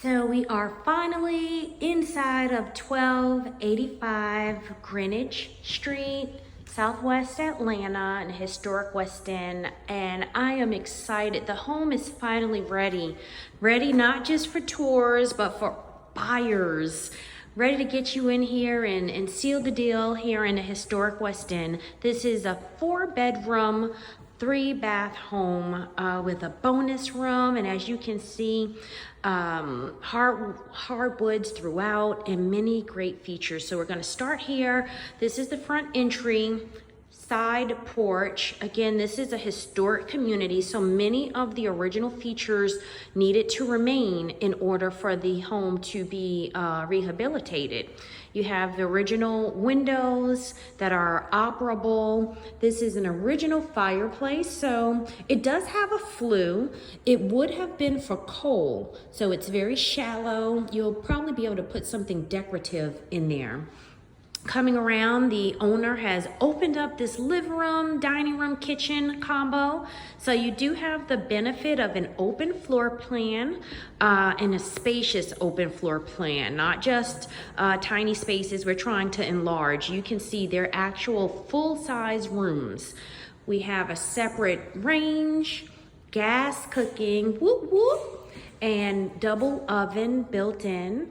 So we are finally inside of 1285 Greenwich Street, Southwest Atlanta, in historic West End, and I am excited. The home is finally ready. Ready not just for tours, but for buyers. Ready to get you in here and seal the deal here in the historic West End. This is a 4-bedroom, 3-bath home with a bonus room, and as you can see, hardwoods throughout and many great features. So we're going to start here. This is the front entry, side porch. Again, this is a historic community, so many of the original features needed to remain in order for the home to be rehabilitated. You have the original windows that are operable. This is an original fireplace, so it does have a flue. It would have been for coal, so it's very shallow. You'll probably be able to put something decorative in there. Coming around, the owner has opened up this living room, dining room, kitchen combo. So you do have the benefit of an open floor plan and a spacious open floor plan, not just tiny spaces we're trying to enlarge. You can see they're actual full-size rooms. We have a separate range, gas cooking, whoop whoop, and double oven built in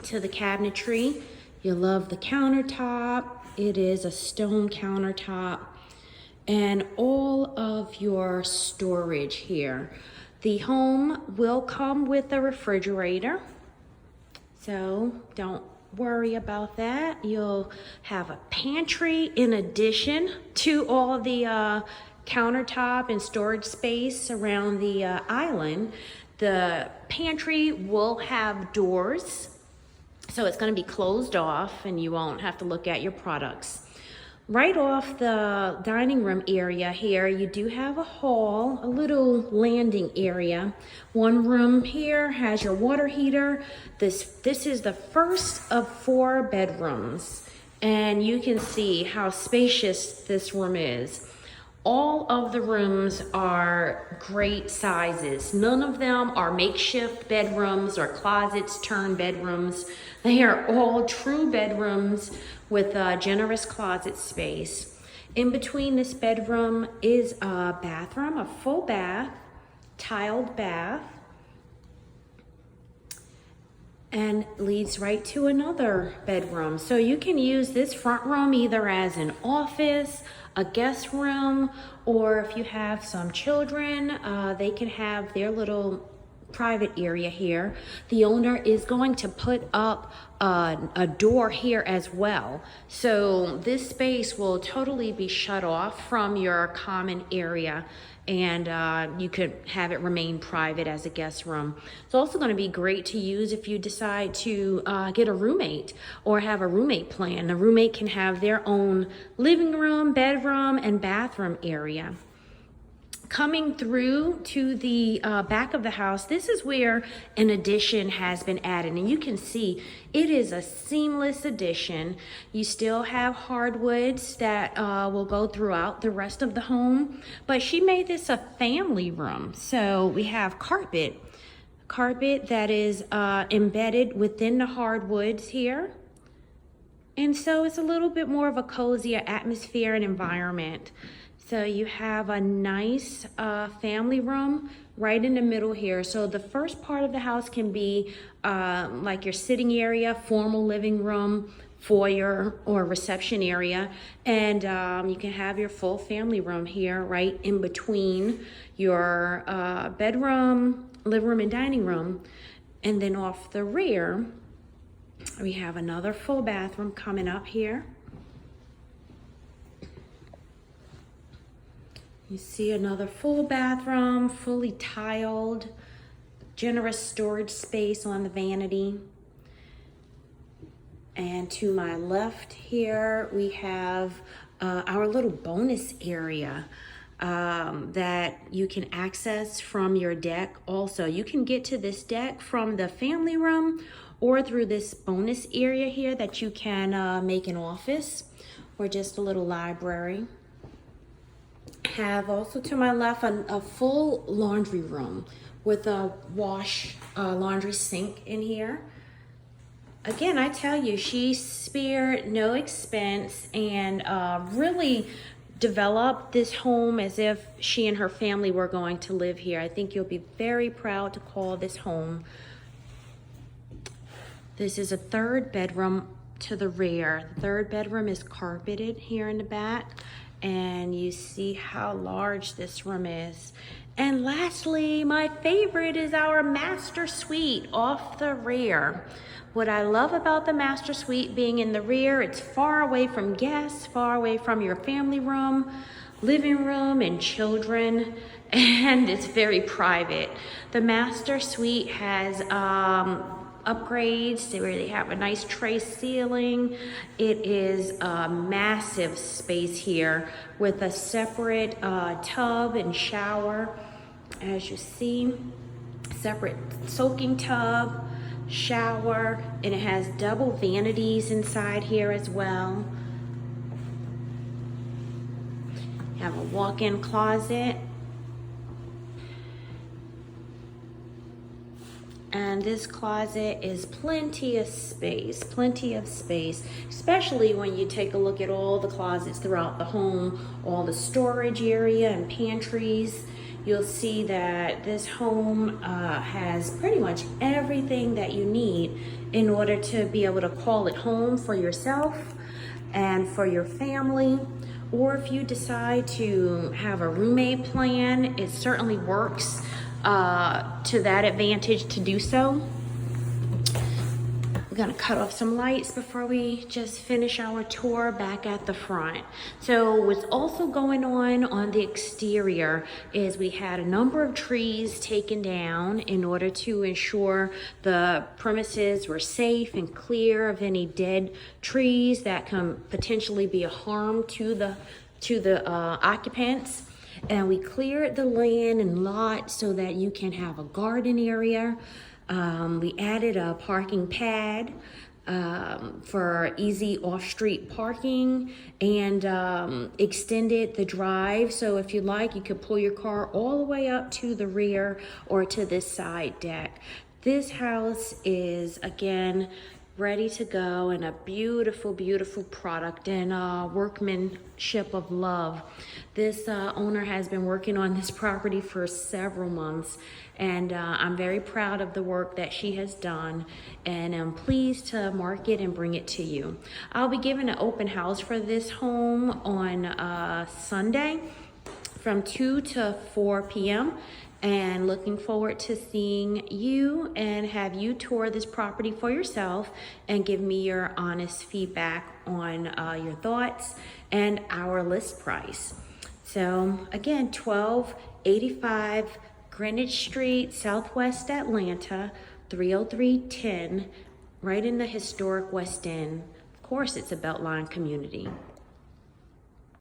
to the cabinetry. You love the countertop. It is a stone countertop and all of your storage here. The home will come with a refrigerator, so don't worry about that. You'll have a pantry in addition to all the countertop and storage space around the island. The pantry will have doors, so it's going to be closed off and you won't have to look at your products. Right off the dining room area here, you do have a hall, a little landing area. One room here has your water heater. This is the first of 4 bedrooms, and you can see how spacious this room is. All of the rooms are great sizes. None of them are makeshift bedrooms or closets turned bedrooms. They are all true bedrooms with a generous closet space. In between this bedroom is a bathroom, a full bath, tiled bath, and leads right to another bedroom. So you can use this front room either as an office, a guest room, or if you have some children, they can have their little private area here. The owner is going to put up a door here as well. So this space will totally be shut off from your common area, and you could have it remain private as a guest room. It's also going to be great to use if you decide to get a roommate or have a roommate plan. A roommate can have their own living room, bedroom, and bathroom area. Coming through to the back of the house, this is where an addition has been added, and you can see it is a seamless addition. You still have hardwoods that will go throughout the rest of the home, but she made this a family room. So we have carpet that is embedded within the hardwoods here. And so it's a little bit more of a cozier atmosphere and environment. So you have a nice family room right in the middle here. So the first part of the house can be like your sitting area, formal living room, foyer, or reception area. And you can have your full family room here right in between your bedroom, living room, and dining room. And then off the rear, we have another full bathroom coming up here. You see another full bathroom, fully tiled, generous storage space on the vanity. And to my left here, we have our little bonus area that you can access from your deck. Also, you can get to this deck from the family room or through this bonus area here that you can make an office or just a little library. Have also to my left a full laundry room with a laundry sink in here. Again, I tell you, she spared no expense and really developed this home as if she and her family were going to live here. I think you'll be very proud to call this home. This is a 3rd bedroom to the rear. The 3rd bedroom is carpeted here in the back, and you see how large this room is. And lastly, my favorite is our master suite off the rear. What I love about the master suite being in the rear, it's far away from guests, far away from your family room, living room, and children, and it's very private. The master suite has upgrades where they have a nice tray ceiling. It is a massive space here with a separate tub and shower. As you see, separate soaking tub, shower, and it has double vanities inside here as well. You have a walk-in closet. And this closet is plenty of space, especially when you take a look at all the closets throughout the home, all the storage area and pantries. You'll see that this home has pretty much everything that you need in order to be able to call it home for yourself and for your family. Or if you decide to have a roommate plan, it certainly works to that advantage to do so. We're gonna cut off some lights before we just finish our tour back at the front. So what's also going on the exterior is we had a number of trees taken down in order to ensure the premises were safe and clear of any dead trees that can potentially be a harm to the occupants. And we cleared the land and lot so that you can have a garden area. We added a parking pad for easy off-street parking, and extended the drive. So if you like, you could pull your car all the way up to the rear or to this side deck. This house is, again, ready to go, and a beautiful, beautiful product and workmanship of love. This owner has been working on this property for several months, and I'm very proud of the work that she has done, and I'm pleased to market and bring it to you. I'll be giving an open house for this home on Sunday from 2 to 4 p.m. and looking forward to seeing you and have you tour this property for yourself and give me your honest feedback on your thoughts and our list price. So again, 1285 Greenwich Street, Southwest Atlanta, 30310, right in the historic West End. Of course, it's a Beltline community.